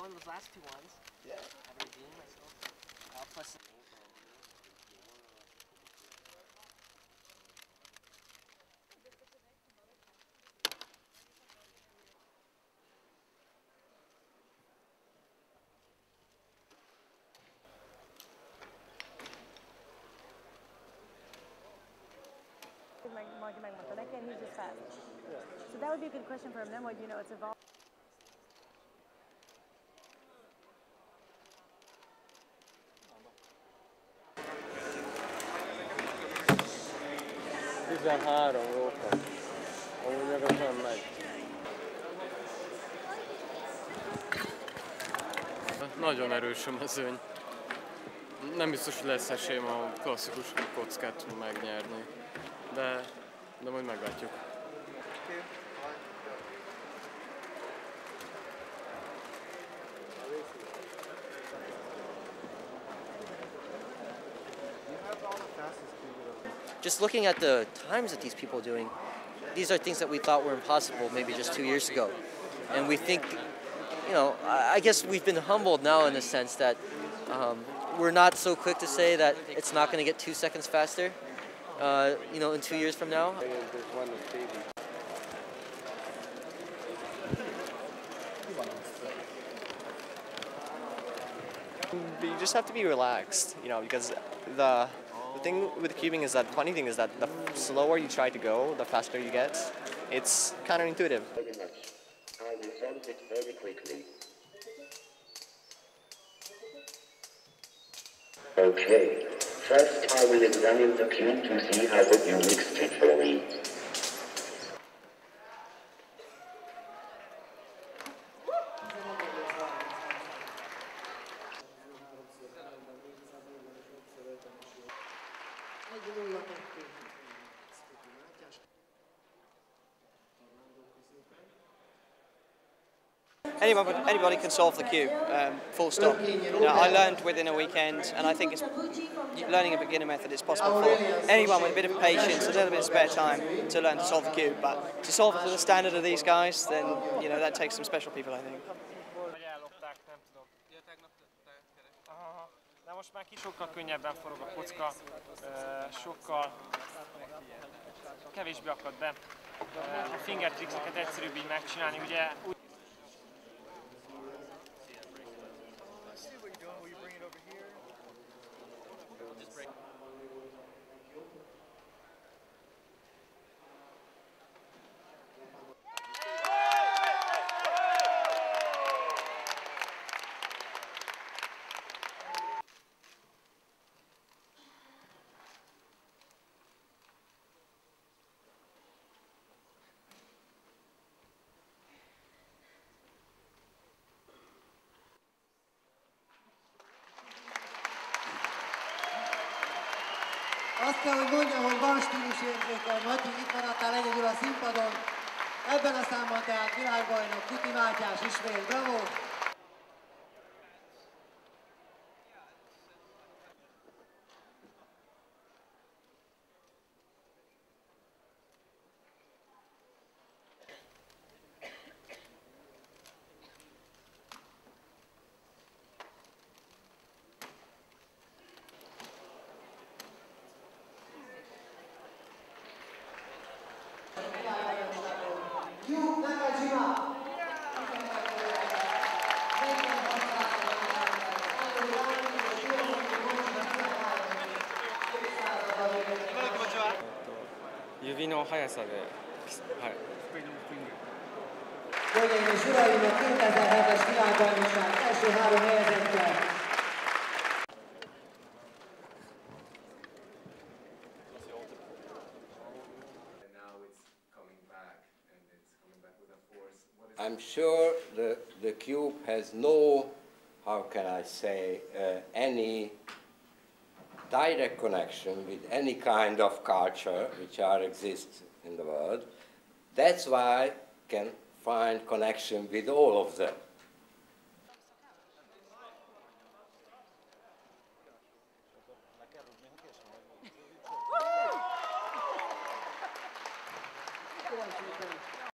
won those last 2 ones. Yeah. I've redeemed myself. Plus. Marky megmondta neki, and he's just fast. So that would be a good question for him. Then what, you know, it's evolved. Nagyon erős a mezőny. Nem biztos, hogy lesz esélyem a klasszikus kockát megnyerni, de majd meglátjuk. Just looking at the times that these people are doing, these are things that we thought were impossible maybe just 2 years ago. And we think, you know, I guess we've been humbled now in the sense that we're not so quick to say that it's not going to get 2 seconds faster, you know, in 2 years from now. You just have to be relaxed, you know, because the thing with cubing is that, the funny thing is that the slower you try to go, the faster you get. It's counterintuitive. Very much. I will solve it very quickly. Okay. First I will examine the cube to see how you mixed it for me. Anybody can solve the cube, full stop. You know, I learned within a weekend, and I think it's learning a beginner method is possible for anyone with a bit of patience, a little bit of spare time to learn to solve the cube. But to solve it to the standard of these guys, then you know that takes some special people, I think. De most már sokkal könnyebben forog a kocka, sokkal kevésbé akad be. A fingertrickseket egyszerűbb így megcsinálni, ugye. Azt kell, hogy mondjam, hogy van stílusérzékel, Matyi, itt maradtál egyedül a színpadon. Ebben a számban tehát világbajnok Kuti Mátyás ismét, bravo! Hölgyeim és uraim, a 2007-es világbajnokság első 3 helyezettje. I'm sure the cube has no, how can I say, any direct connection with any kind of culture which exists in the world. That's why can find connection with all of them. Köszönöm.